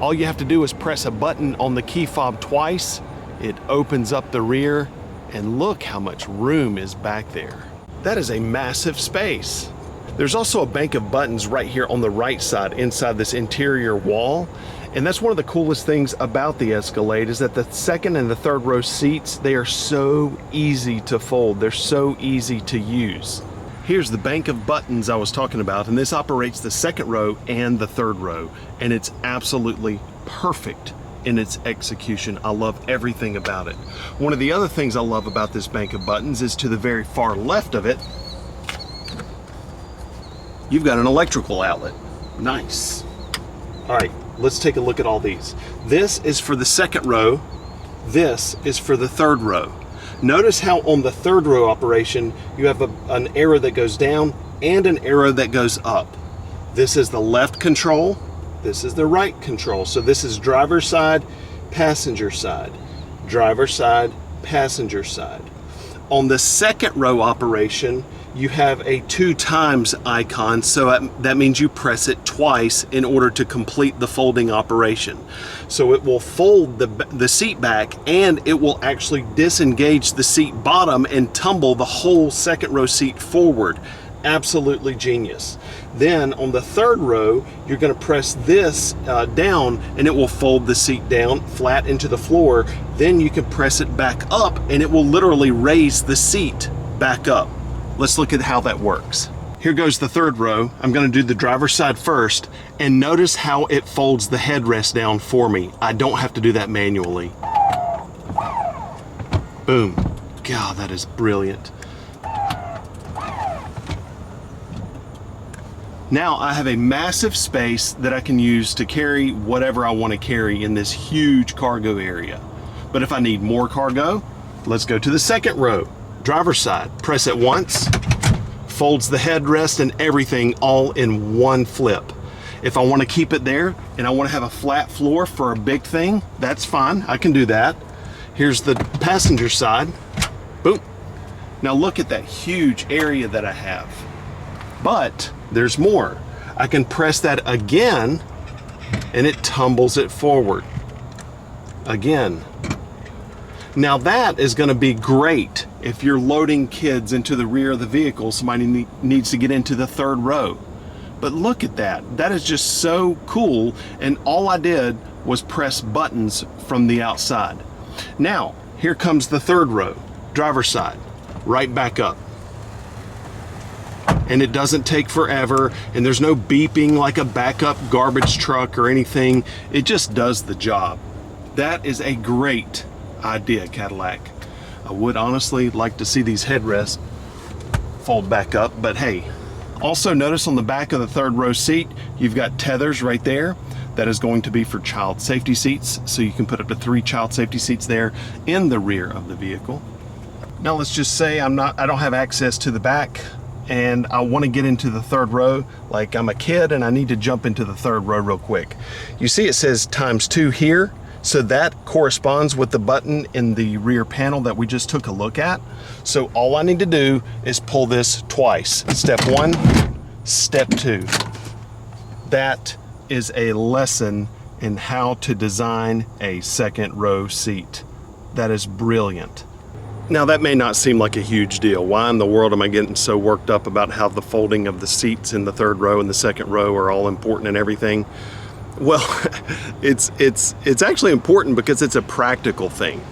All you have to do is press a button on the key fob twice. It opens up the rear, and look how much room is back there. That is a massive space. There's also a bank of buttons right here on the right side inside this interior wall. And that's one of the coolest things about the Escalade is that the second and the third row seats, they are so easy to fold. They're so easy to use. Here's the bank of buttons I was talking about, and this operates the second row and the third row, and it's absolutely perfect in its execution. I love everything about it. One of the other things I love about this bank of buttons is to the very far left of it, you've got an electrical outlet. Nice. All right, let's take a look at all these. This is for the second row. This is for the third row. Notice how on the third row operation, you have an arrow that goes down and an arrow that goes up. This is the left control. This is the right control. So this is driver's side, passenger side, driver's side, passenger side. On the second row operation, you have a 2 times icon, so that means you press it twice in order to complete the folding operation. So it will fold the seat back, and it will actually disengage the seat bottom and tumble the whole second row seat forward. Absolutely genius. Then on the third row, you're going to press this down, and it will fold the seat down flat into the floor. Then you can press it back up, and it will literally raise the seat back up. Let's look at how that works. Here goes the third row. I'm going to do the driver's side first, and notice how it folds the headrest down for me. I don't have to do that manually. Boom. God, that is brilliant. Now I have a massive space that I can use to carry whatever I want to carry in this huge cargo area. But if I need more cargo, let's go to the second row. Driver's side, press it once, folds the headrest and everything all in one flip. If I want to keep it there and I want to have a flat floor for a big thing, that's fine, I can do that. Here's the passenger side, boom. Now look at that huge area that I have. But there's more. I can press that again and it tumbles it forward. Again. Now that is going to be great if you're loading kids into the rear of the vehicle, somebody needs to get into the third row. But look at that. That is just so cool, and all I did was press buttons from the outside. Now, here comes the third row, driver's side, right back up. And it doesn't take forever, and there's no beeping like a backup garbage truck or anything. It just does the job. That is a great idea, Cadillac. I would honestly like to see these headrests fold back up, but hey. Also notice on the back of the third row seat, you've got tethers right there. That is going to be for child safety seats, so you can put up to 3 child safety seats there in the rear of the vehicle. Now let's just say I don't have access to the back and I want to get into the third row, like I'm a kid and I need to jump into the third row real quick. You see it says ×2 here. So that corresponds with the button in the rear panel that we just took a look at. So all I need to do is pull this twice. Step 1, step 2. That is a lesson in how to design a second row seat. That is brilliant. Now that may not seem like a huge deal. Why in the world am I getting so worked up about how the folding of the seats in the third row and the second row are all important and everything? Well, it's actually important because it's a practical thing.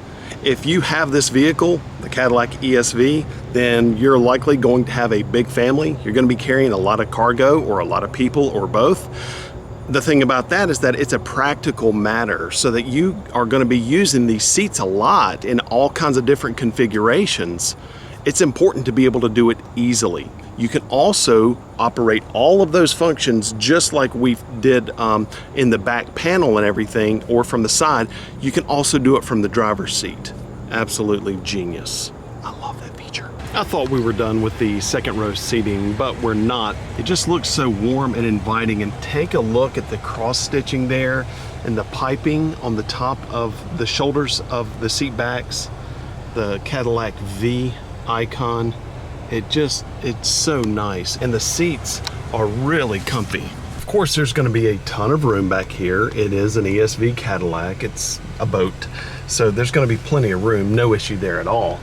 If you have this vehicle, the Cadillac ESV, then you're likely going to have a big family. You're going to be carrying a lot of cargo or a lot of people or both. The thing about that is that it's a practical matter, so that you are going to be using these seats a lot in all kinds of different configurations. It's important to be able to do it easily. You can also operate all of those functions just like we did in the back panel and everything, or from the side. You can also do it from the driver's seat. Absolutely genius. I love that feature. I thought we were done with the second row seating, but we're not. It just looks so warm and inviting, and take a look at the cross stitching there and the piping on the top of the shoulders of the seat backs, the Cadillac V icon. It's so nice, and the seats are really comfy. Of course, there's going to be a ton of room back here. It is an ESV Cadillac. It's a boat, so there's going to be plenty of room. No issue there at all.